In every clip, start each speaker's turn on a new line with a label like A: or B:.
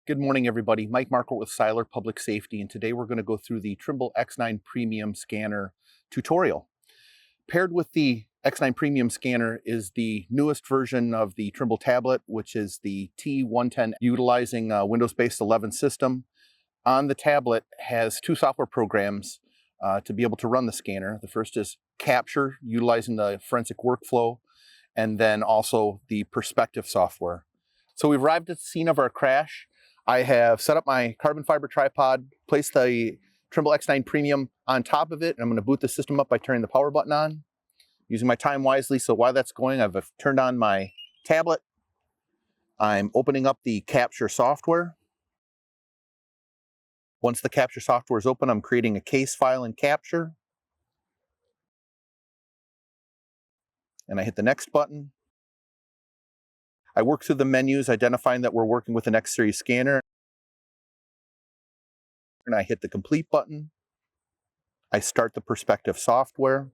A: Good morning, everybody. Mike Marquardt with Seiler Public Safety, and today we're going to go through the Trimble X9 Premium Scanner tutorial. Paired with the X9 Premium Scanner is the newest version of the Trimble tablet, which is the T110, utilizing a Windows-based 11 system. On the tablet has two software programs to be able to run the scanner. The first is Capture, utilizing the forensic workflow, and then also the Perspective software. So we've arrived at the scene of our crash. I have set up my carbon fiber tripod, placed the Trimble X9 Premium on top of it, and I'm going to boot the system up by turning the power button on, using my time wisely. So while that's going, I've turned on my tablet. I'm opening up the Capture software. Once the Capture software is open, I'm creating a case file in Capture. And I hit the Next button. I work through the menus, identifying that we're working with an X series scanner. And I hit the Complete button. I start the Perspective software.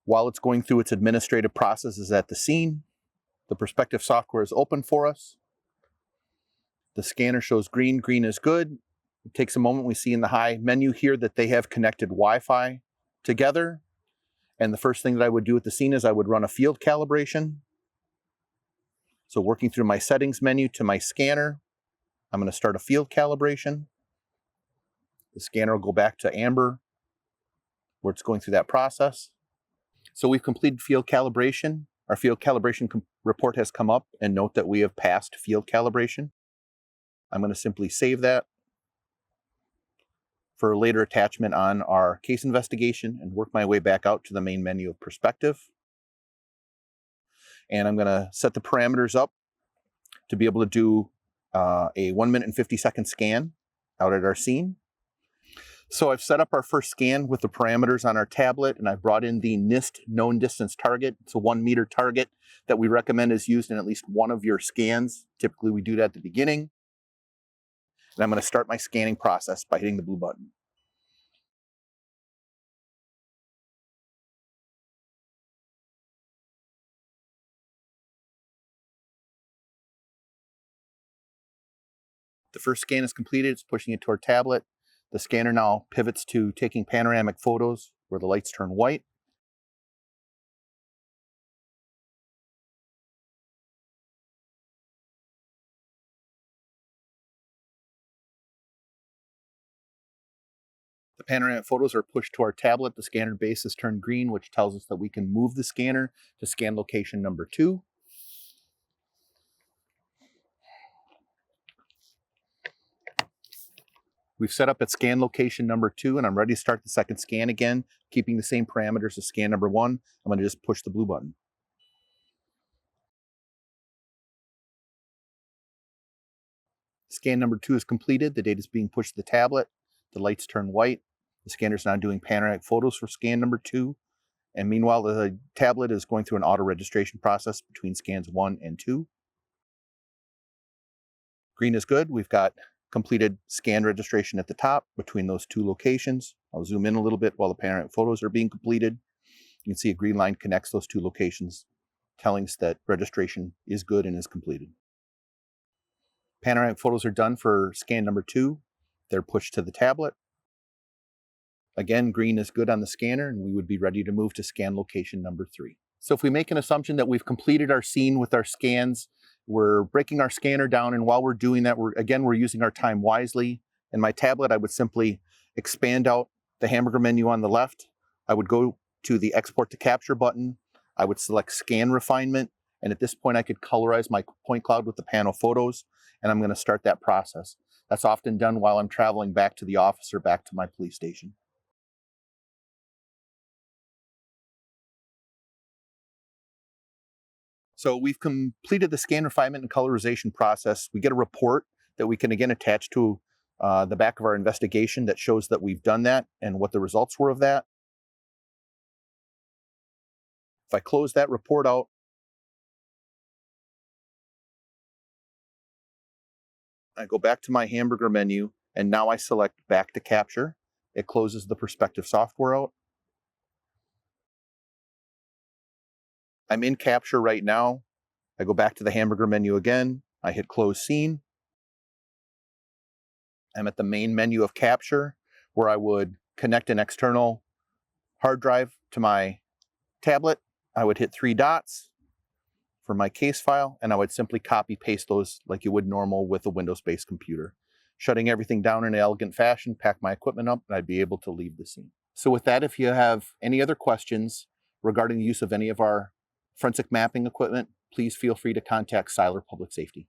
A: While it's going through its administrative processes at the scene, the Perspective software is open for us. The scanner shows green. Green is good. It takes a moment. We see in the high menu here that they have connected Wi-Fi together. And the first thing that I would do at the scene is I would run a field calibration. So working through my settings menu to my scanner, I'm going to start a field calibration. The scanner will go back to amber, where it's going through that process. So we've completed field calibration. Our field calibration report has come up, and note that we have passed field calibration. I'm going to simply save that for a later attachment on our case investigation and work my way back out to the main menu of Perspective. And I'm going to set the parameters up to be able to do a 1 minute and 50-second scan out at our scene. So I've set up our first scan with the parameters on our tablet, and I've brought in the NIST known distance target. It's a 1 meter target that we recommend is used in at least one of your scans. Typically we do that at the beginning. And I'm going to start my scanning process by hitting the blue button. The first scan is completed. It's pushing it to our tablet. The scanner now pivots to taking panoramic photos where the lights turn white. The panoramic photos are pushed to our tablet. The scanner base is turned green, which tells us that we can move the scanner to scan location number 2. We've set up at scan location number 2, and I'm ready to start the second scan again, keeping the same parameters as scan number 1. I'm going to just push the blue button. Scan number 2 is completed. The data is being pushed to the tablet. The lights turn white. The scanner is now doing panoramic photos for scan number 2. And meanwhile, the tablet is going through an auto registration process between scans 1 and 2. Green is good. We've got completed scan registration at the top between those two locations. I'll zoom in a little bit while the panoramic photos are being completed. You can see a green line connects those two locations, telling us that registration is good and is completed. Panoramic photos are done for scan number 2. They're pushed to the tablet. Again, green is good on the scanner, and we would be ready to move to scan location number 3. So if we make an assumption that we've completed our scene with our scans, we're breaking our scanner down, and while we're doing that, we're using our time wisely. In my tablet, I would simply expand out the hamburger menu on the left. I would go to the Export to Capture button. I would select Scan Refinement, and at this point, I could colorize my point cloud with the pano photos, and I'm going to start that process. That's often done while I'm traveling back to the office or back to my police station. So we've completed the scan refinement and colorization process. We get a report that we can again attach to the back of our investigation that shows that we've done that and what the results were of that. If I close that report out, I go back to my hamburger menu, and now I select back to Capture. It closes the Perspective software out. I'm in Capture right now. I go back to the hamburger menu again. I hit Close Scene. I'm at the main menu of capture, where I would connect an external hard drive to my tablet. I would hit 3 dots for my case file, and I would simply copy paste those like you would normal with a Windows-based computer. Shutting everything down in an elegant fashion, pack my equipment up, and I'd be able to leave the scene. So with that, if you have any other questions regarding the use of any of our forensic mapping equipment, please feel free to contact Seiler Public Safety.